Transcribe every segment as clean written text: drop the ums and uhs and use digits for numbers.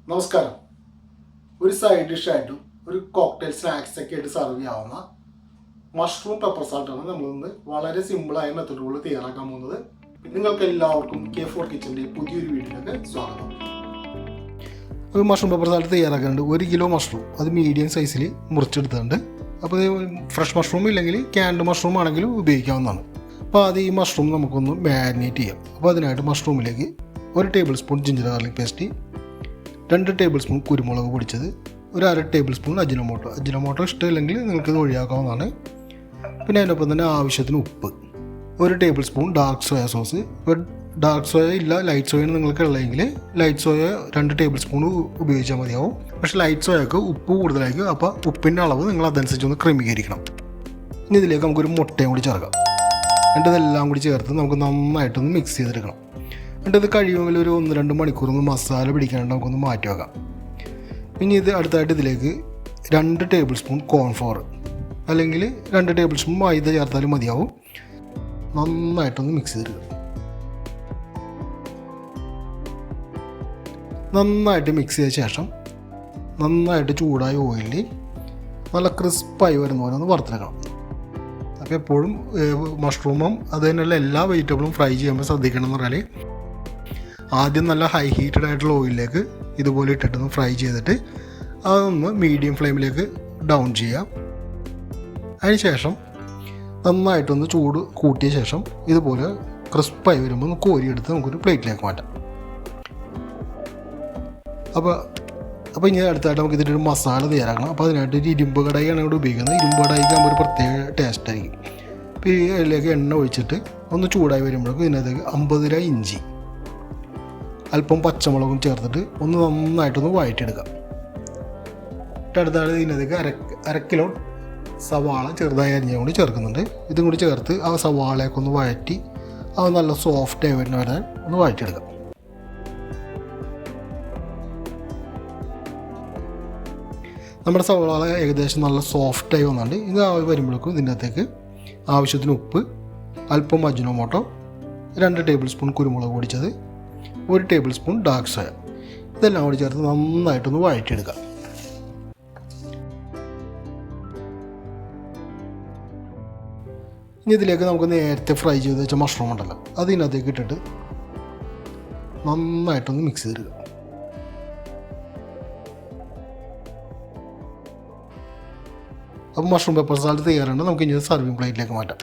നമസ്കാരം. ഒരു സൈഡ് ഡിഷായിട്ടും ഒരു കോക്ടെയിൽ സ്നാക്സ് ഒക്കെ ആയിട്ട് സെർവ് ചെയ്യാവുന്ന മഷ്റൂം പെപ്പർ സാൾട്ടാണ് നമ്മളിന്ന് വളരെ സിമ്പിളായ മെത്തഡുകൾ തയ്യാറാക്കാൻ പോകുന്നത്. നിങ്ങൾക്ക് എല്ലാവർക്കും K4 കിച്ചൻ്റെ പുതിയൊരു വീഡിയോയിലേക്ക് സ്വാഗതം. ഒരു മഷ്റൂം പെപ്പർ സാൾട്ട് തയ്യാറാക്കാനുണ്ട്. 1 കിലോ മഷ്റൂം അത് മീഡിയം സൈസിൽ മുറിച്ചെടുത്തിട്ടുണ്ട്. അപ്പോൾ ഫ്രഷ് മഷ്റൂം ഇല്ലെങ്കിൽ ക്യാൻഡ് മഷ്റൂം ആണെങ്കിലും ഉപയോഗിക്കാവുന്നതാണ്. അപ്പോൾ ആദ്യം ഈ മഷ്റൂം നമുക്കൊന്ന് മാരിനേറ്റ് ചെയ്യാം. അപ്പോൾ അതിനായിട്ട് മഷ്റൂമിലേക്ക് 1 table spoon ginger garlic paste, 2 table spoon കുരുമുളക് പൊടിച്ചത്, 1/2 ടേബിൾ സ്പൂൺ അജിനോമോട്ടോ ഇഷ്ടമില്ലെങ്കിൽ നിങ്ങൾക്കിത് ഒഴിവാക്കാവുന്നതാണ്. പിന്നെ അതിനൊപ്പം തന്നെ ആവശ്യത്തിന് ഉപ്പ്, 1 table spoon dark soya sauce. ഇപ്പോൾ ഡാർക്ക് സോയ ഇല്ല, ലൈറ്റ് സോയാണ് നിങ്ങൾക്ക് ഉള്ളതെങ്കിൽ ലൈറ്റ് സോയ 2 ടേബിൾ സ്പൂൺ ഉപയോഗിച്ചാൽ മതിയാവും. പക്ഷേ ലൈറ്റ് സോയക്ക് ഉപ്പ് കൂടുതലായിരിക്കും. അപ്പോൾ ഉപ്പിൻ്റെ അളവ് നിങ്ങൾ അതനുസരിച്ച് ഒന്ന് ക്രമീകരിക്കണം. ഇനി ഇതിലേക്ക് നമുക്കൊരു മുട്ടയും കൂടി ചേർക്കാം. എന്നിട്ട് ഇതെല്ലാം കൂടി ചേർത്ത് നമുക്ക് നന്നായിട്ടൊന്ന് മിക്സ് ചെയ്തെടുക്കണം. എന്നിട്ട് ഇത് കഴിയുമെങ്കിൽ ഒരു 1-2 മണിക്കൂറൊന്ന് മസാല പിടിക്കാണ്ട് നമുക്കൊന്ന് മാറ്റി വെക്കാം. ഇനി ഇത് അടുത്തായിട്ട് ഇതിലേക്ക് 2 ടേബിൾ സ്പൂൺ കോൺഫ്ലവർ അല്ലെങ്കിൽ 2 ടേബിൾ സ്പൂൺ മൈദ ചേർത്താലും മതിയാവും. നന്നായിട്ടൊന്ന് മിക്സ് ചെയ്തെടുക്കുക. നന്നായിട്ട് മിക്സ് ചെയ്ത ശേഷം നന്നായിട്ട് ചൂടായ ഓയിലിൽ നല്ല ക്രിസ്പായി വരുന്ന പോലെ ഒന്ന് വറുത്തെടുക്കണം. അപ്പോൾ എപ്പോഴും മഷ്റൂമും അത് തന്നെയുള്ള എല്ലാ വെജിറ്റബിളും ഫ്രൈ ചെയ്യുമ്പോൾ ശ്രദ്ധിക്കണം എന്ന് പറഞ്ഞാൽ ആദ്യം നല്ല ഹൈ ഹീറ്റഡ് ആയിട്ടുള്ള ഓയിലിലേക്ക് ഇതുപോലെ ഇട്ടിട്ടൊന്ന് ഫ്രൈ ചെയ്തിട്ട് അതൊന്ന് മീഡിയം ഫ്ലെയിമിലേക്ക് ഡൗൺ ചെയ്യാം. അതിനുശേഷം നന്നായിട്ടൊന്ന് ചൂട് കൂട്ടിയ ശേഷം ഇതുപോലെ ക്രിസ്പായി വരുമ്പോൾ ഒന്ന് കോരിയെടുത്ത് നമുക്കൊരു പ്ലേറ്റിലേക്ക് മാറ്റാം. അപ്പോൾ ഇനി അടുത്തായിട്ട് നമുക്ക് ഇതിൻ്റെ ഒരു മസാല തയ്യാറാക്കണം. അപ്പോൾ അതിനായിട്ട് ഒരു ഇരുമ്പ് കടായിയാണ് ഇവിടെ ഉപയോഗിക്കുന്നത്. ഇരുമ്പ് കടായിക്ക് ആകുമ്പോൾ ഒരു പ്രത്യേക ടേസ്റ്റ് ആയിരിക്കും. അപ്പോൾ ഈ അതിലേക്ക് എണ്ണ ഒഴിച്ചിട്ട് ഒന്ന് ചൂടായി വരുമ്പോഴേക്കും ഇതിനകത്തേക്ക് 50 ഗ്രാം ഇഞ്ചി, അല്പം പച്ചമുളകും ചേർത്തിട്ട് ഒന്ന് നന്നായിട്ടൊന്ന് വഴറ്റിയെടുക്കാം. അടുത്താണ് ഇതിനകത്തേക്ക് അര കിലോ സവാള ചെറുതായി അരിഞ്ഞ കൂടി ചേർക്കുന്നുണ്ട്. ഇതും കൂടി ചേർത്ത് ആ സവാളയൊക്കെ ഒന്ന് വഴറ്റി അത് നല്ല സോഫ്റ്റായി വരുന്ന വരെ ഒന്ന് വഴറ്റിയെടുക്കാം. നമ്മുടെ സവാള ഏകദേശം നല്ല സോഫ്റ്റായി വന്നുണ്ട്. ഇത് വരുമ്പോഴേക്കും ഇതിൻ്റെ അകത്തേക്ക് ആവശ്യത്തിന് ഉപ്പ്, അല്പം അജിനോമോട്ടോ, 2 ടേബിൾ സ്പൂൺ കുരുമുളക് പൊടിച്ചത്, 1 ടേബിൾ സ്പൂൺ ഡാർക്ക് സോയ, ഇതെല്ലാം കൂടി ചേർത്ത് നന്നായിട്ടൊന്ന് വഴറ്റിയെടുക്കാം. ഇനി ഇതിലേക്ക് നമുക്ക് നേരത്തെ ഫ്രൈ ചെയ്ത് വെച്ച മഷ്റൂം ഉണ്ടല്ലോ അത് ഇതിനകത്തേക്ക് ഇട്ടിട്ട് നന്നായിട്ടൊന്ന് മിക്സ് ചെയ്തെടുക്കുക. അപ്പോൾ മഷ്റൂം പെപ്പർ സാൾട്ട് തയ്യാറുണ്ട്. നമുക്ക് ഇനി സർവിങ് പ്ലേറ്റിലേക്ക് മാറ്റാം.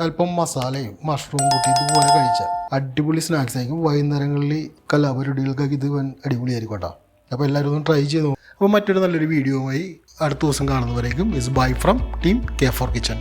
അല്പം മസാലയും മഷ്റൂം കൂട്ടി ഇതുപോലെ കഴിച്ചാൽ അടിപൊളി സ്നാക്സ് ആയിരിക്കും. വൈകുന്നേരങ്ങളിൽ കലാപരിപാടികൾക്കൊക്കെ ഇത് അടിപൊളിയായിരിക്കും കേട്ടോ. അപ്പോൾ എല്ലാവരും ഒന്ന് ട്രൈ ചെയ്ത് നോക്കും. അപ്പോൾ മറ്റൊരു നല്ലൊരു വീഡിയോയുമായി അടുത്ത ദിവസം കാണുന്നവരേക്കും is bye from team K4 kitchen.